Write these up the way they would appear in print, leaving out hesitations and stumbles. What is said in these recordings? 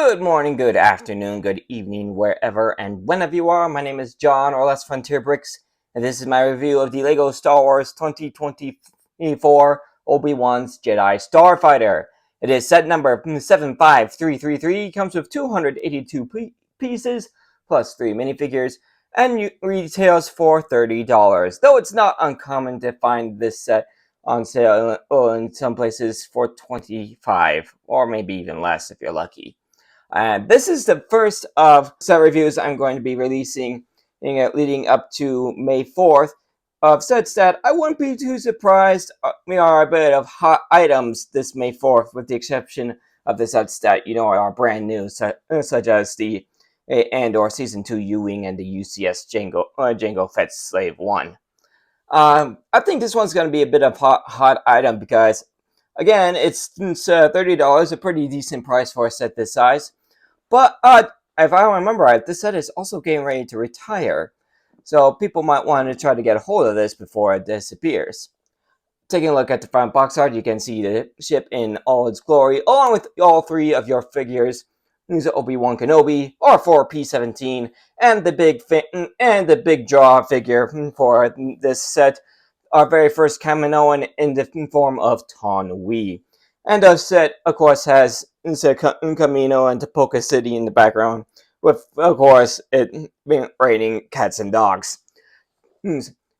Good morning, good afternoon, good evening, wherever and whenever you are. My name is John, or Last Frontier Bricks, and this is my review of the LEGO Star Wars 2024 Obi Wan's Jedi Starfighter. It is set number 75333, comes with 282 pieces, plus 3 minifigures, and retails for $30, though it's not uncommon to find this set on sale in some places for $25, or maybe even less if you're lucky. And this is the first of set reviews I'm going to be releasing leading up to May 4th of sets that I wouldn't be too surprised are a bit of hot items this May 4th, with the exception of the sets that are brand new, such as the Andor Season 2 U-Wing and the UCS Jango Fett Slave 1. I think this one's going to be a bit of hot item because, again, it's $30, a pretty decent price for a set this size. But if I remember right, this set is also getting ready to retire, so people might want to try to get a hold of this before it disappears. Taking a look at the front box art, you can see the ship in all its glory, along with all 3 of your figures. There's Obi Wan Kenobi, R4P17, and the big draw figure for this set, our very first Kaminoan in the form of Taun We. And the set, of course, has Kamino and Tapoka City in the background, with, of course, it being raining cats and dogs.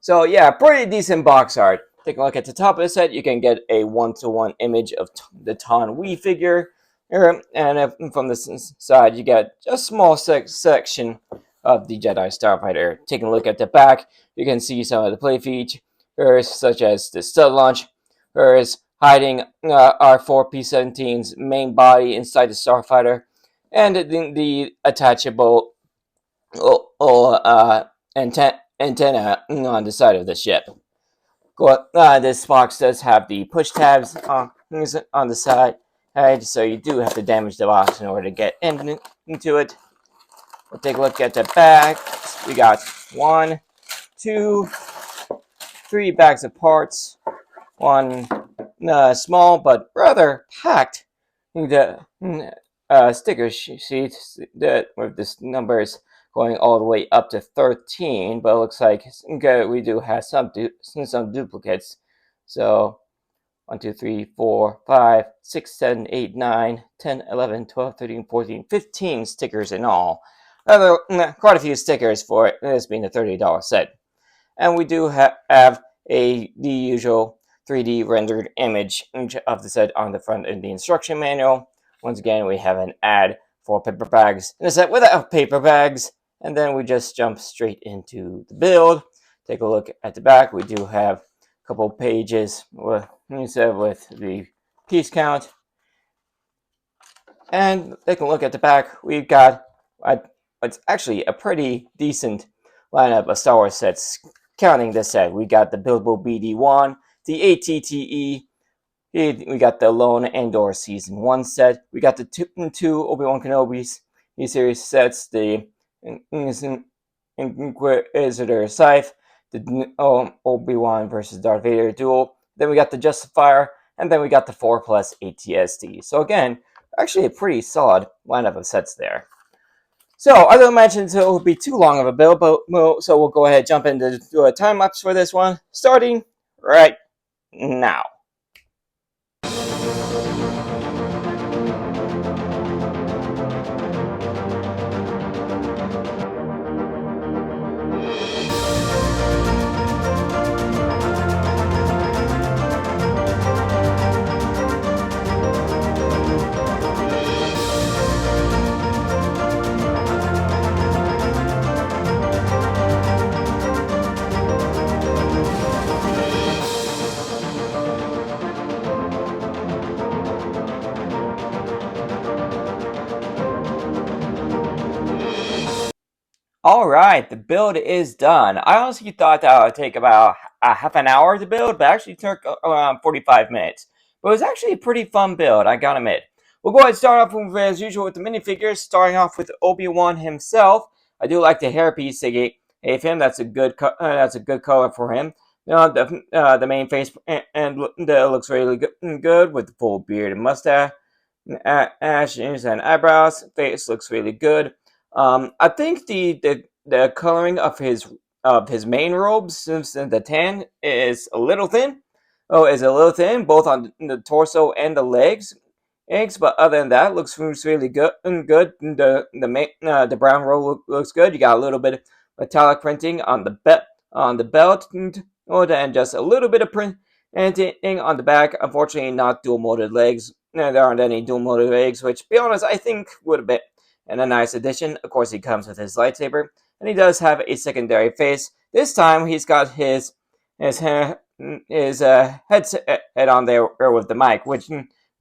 So yeah, pretty decent box art. Take a look at the top of the set. You can get a 1-to-1 image of the Taun We figure, and from the side you get a small section of the Jedi Starfighter. Taking a look at the back, you can see some of the play features, such as the stud launch, hiding R4P17's main body inside the Starfighter, and the attachable antenna on the side of the ship. This box does have the push tabs on the side, so you do have to damage the box in order to get into it. We'll take a look at the back. We got 1, 2, 3 bags of parts, one small but rather packed sticker sheet with this numbers going all the way up to 13, but it looks like we do have some duplicates. So 1, 2, 3, 4, 5, 6, 7, 8, 9, 10, 11, 12, 13, 14, 15 stickers in all. Quite a few stickers for this being a $30 set. And we do have the usual 3D rendered image of the set on the front in the instruction manual. Once again, we have an ad for paper bags in a set without paper bags. And then we just jump straight into the build. Take a look at the back. We do have a couple pages with the piece count. And take a look at the back. We've got what's actually a pretty decent lineup of Star Wars sets. Counting this set, we got the Bilbo BD1, the ATTE, we got the Lone Andor Season 1 set, we got the two Obi Wan Kenobi's series sets, the Inquisitor Scythe, the Obi Wan versus Darth Vader duel, then we got the Justifier, and then we got the 4+ ATST. So again, actually a pretty solid lineup of sets there. So, I don't imagine it will be too long of a build, so we'll go ahead and jump into a time lapse for this one, starting right now. Alright, the build is done. I honestly thought that would take about a half an hour to build, but actually took around 45 minutes. But it was actually a pretty fun build, I gotta admit. We'll go ahead and start off as usual with the minifigures, starting off with Obi Wan himself. I do like the hairpiece they gave him. That's a good color for him. The main face and looks really good with the full beard and mustache. ashes and eyebrows. Face looks really good. I think the coloring of his main robes, since the tan is a little thin. Oh, is a little thin, both on the torso and the legs. But other than that, looks really good. Good. The brown robe looks good. You got a little bit of metallic printing on the belt, and just a little bit of printing on the back. Unfortunately, not dual molded legs. No, there aren't any dual molded legs, which, to be honest, I think would have been a nice addition. Of course, he comes with his lightsaber, and he does have a secondary face. This time, he's got his headset on there with the mic, which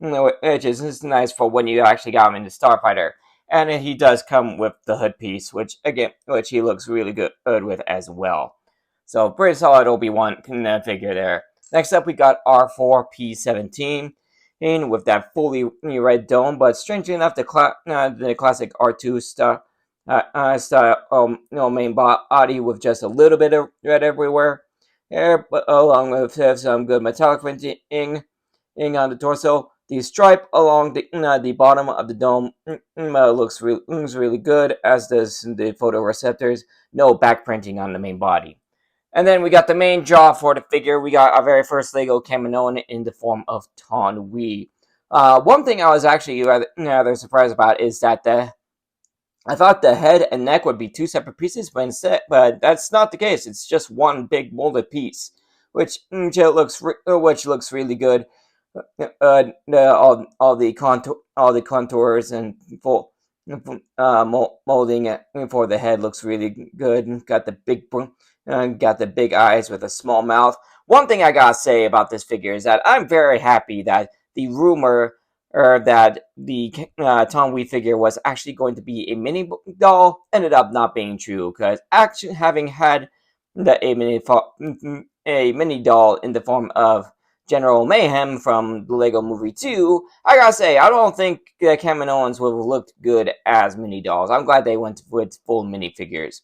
is nice for when you actually got him in the Starfighter. And he does come with the hood piece, which he looks really good with as well. So pretty solid Obi Wan figure there. Next up, we got R4P17 in with that fully red dome, but strangely enough, the classic R2 style main body with just a little bit of red everywhere. There, but along with some good metallic printing on the torso. The stripe along the bottom of the dome looks really good, as does the photoreceptors. No back printing on the main body. And then we got the main draw for the figure. We got our very first Lego Kaminoan in the form of Ton Wee. One thing I was actually rather surprised about is that I thought the head and neck would be two separate pieces, but that's not the case. It's just one big molded piece, which looks really good. All the contours and full molding for the head looks really good. Got the big eyes with a small mouth. One thing I gotta say about this figure is that I'm very happy that the rumor that the Tom Wee figure was actually going to be a mini doll ended up not being true, because actually having had a mini doll in the form of General Mayhem from the Lego Movie 2, I gotta say, I don't think the Kaminoans would have looked good as mini dolls. I'm glad they went with full minifigures.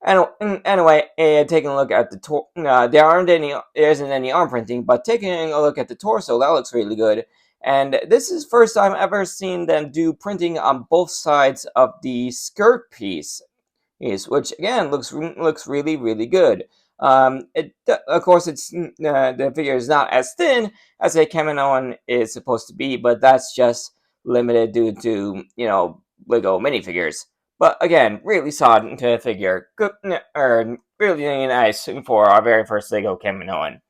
Anyway, taking a look at there isn't any arm printing, but taking a look at the torso, that looks really good. And this is the first time I've ever seen them do printing on both sides of the skirt piece, which again looks really good. Of course, the figure is not as thin as a Kaminoan is supposed to be, but that's just limited due to Lego minifigures. But again, really solid figure. Good, really nice for our very first Lego Kaminoan.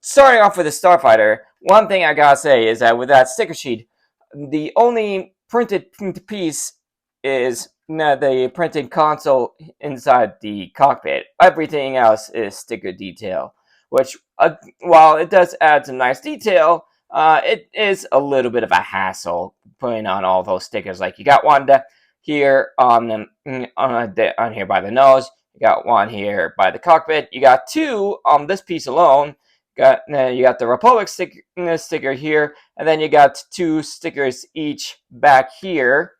Starting off with the Starfighter, one thing I gotta say is that with that sticker sheet, the only printed piece is the printed console inside the cockpit. Everything else is sticker detail, which, while it does add some nice detail, it is a little bit of a hassle putting on all those stickers. Like, you got one here on here by the nose, you got one here by the cockpit, you got two on this piece alone. You got the Republic sticker here, and then you got two stickers each back here,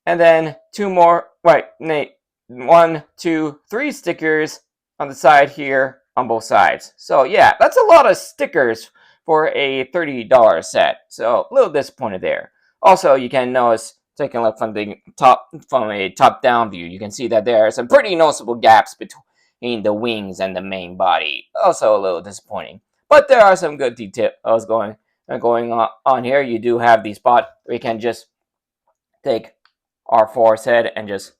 and then two more. Right, Nate. 1, 2, 3 stickers on the side here on both sides. So yeah, that's a lot of stickers for a $30 set. So a little disappointed there. Also, you can notice, taking a look from a top-down view, you can see that there are some pretty noticeable gaps between the wings and the main body. Also a little disappointing, but there are some good details going on here. You do have the spot where you can just take R4's head and just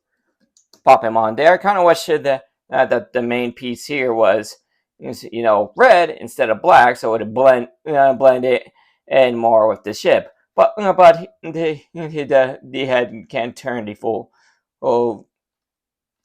pop him on there. Kind of wish that the main piece here was red instead of black, so it would blend it in more with the ship. But the head can turn the full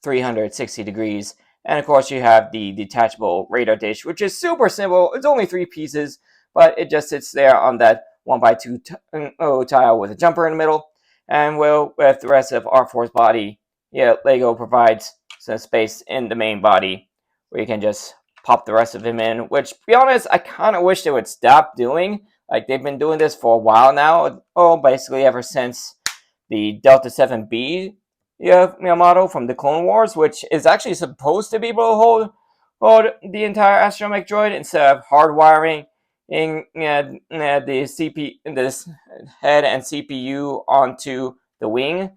360 degrees. And of course, you have the detachable radar dish, which is super simple. It's only 3 pieces, but it just sits there on that 1x2 tile with a jumper in the middle. And with the rest of R4's body, Lego provides some space in the main body where you can just pop the rest of him in. Which, to be honest, I kind of wish they would stop doing. Like, they've been doing this for a while now. Basically ever since the Delta 7B model from the Clone Wars, which is actually supposed to be able to hold the entire astromech droid instead of hardwiring this head and CPU onto the wing.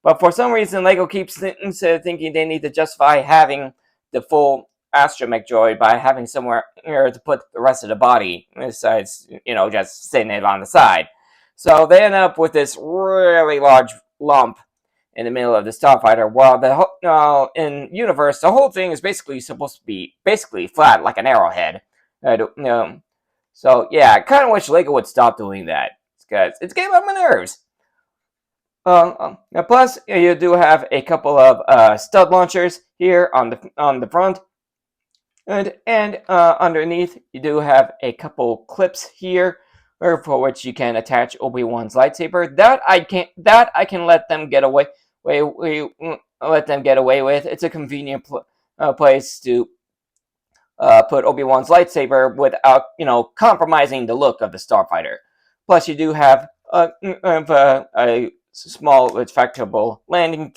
But for some reason, Lego keeps thinking they need to justify having the full astromech droid by having somewhere to put the rest of the body, besides, just sitting it on the side. So they end up with this really large lump in the middle of the Starfighter. While in universe, the whole thing is basically supposed to be basically flat, like an arrowhead. So yeah, I kind of wish Lego would stop doing that, because it's getting on my nerves. Plus, you do have a couple of stud launchers here on the front, and underneath you do have a couple clips here, for which you can attach Obi-Wan's lightsaber. That I can let them get away with. It's a convenient place to put Obi-Wan's lightsaber without, compromising the look of the Starfighter. Plus, you do have a small retractable landing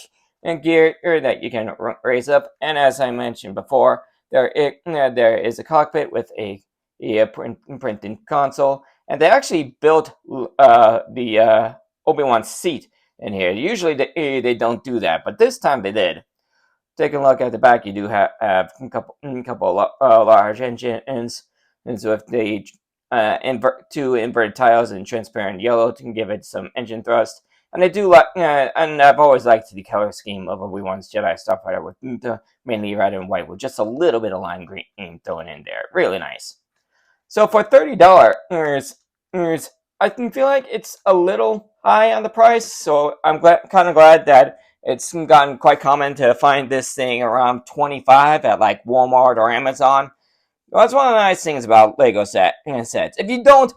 gear that you can raise up. And as I mentioned before, there is a cockpit with a printing console. And they actually built the Obi-Wan seat in here. Usually they don't do that, but this time they did. Taking a look at the back, you do have a couple large engines, and so if they two inverted tiles in transparent yellow to give it some engine thrust. And I do like, and I've always liked the color scheme of Obi Wan's Jedi Starfighter with mainly red and white, with just a little bit of lime green thrown in there. Really nice. So for $30, I feel like it's a little high on the price. So I'm kind of glad that it's gotten quite common to find this thing around $25 at like Walmart or Amazon. Well, that's one of the nice things about Lego sets. If you don't,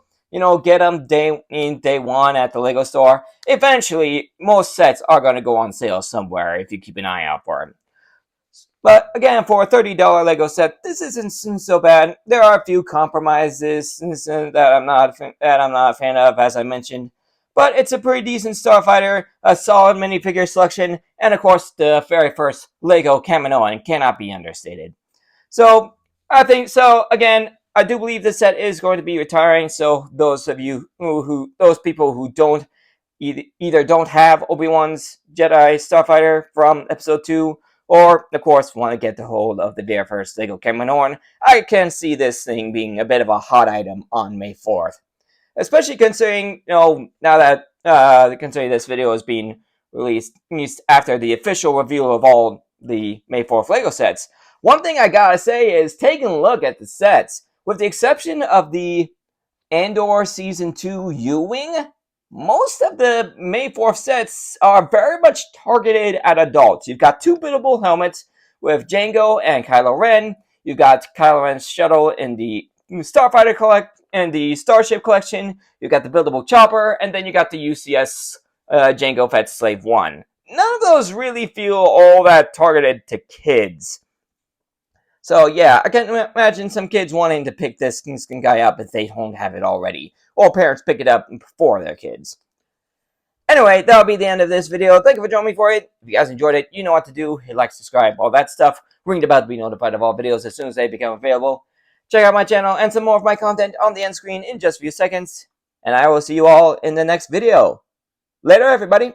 get them day one at the Lego store, eventually most sets are going to go on sale somewhere if you keep an eye out for them. But again, for a $30 Lego set, this isn't so bad. There are a few compromises that I'm not a fan of, as I mentioned. But it's a pretty decent Starfighter, a solid minifigure selection, and of course the very first Lego Kaminoan cannot be understated. So I think so. Again, I do believe this set is going to be retiring. So those of you those people who don't either don't have Obi-Wan's Jedi Starfighter from Episode 2, or of course want to get the hold of the very first Lego Kaminoan, I can see this thing being a bit of a hot item on May 4th. Especially considering, now that considering this video is being released after the official reveal of all the May 4th Lego sets. One thing I gotta say is, taking a look at the sets, with the exception of the Andor Season 2 U-Wing, most of the May 4th sets are very much targeted at adults. You've got two biddable helmets with Jango and Kylo Ren. You've got Kylo Ren's shuttle in the Starfighter and the Starship collection. You've got the buildable chopper, and then you got the UCS Jango Fett Slave 1. None of those really feel all that targeted to kids. So yeah, I can imagine some kids wanting to pick this skin guy up if they don't have it already, or parents pick it up for their kids. Anyway, that'll be the end of this video. Thank you for joining me for it. If you guys enjoyed it, you know what to do. Hit like, subscribe, all that stuff. Ring the bell to be notified of all videos as soon as they become available. Check out my channel and some more of my content on the end screen in just a few seconds. And I will see you all in the next video. Later, everybody.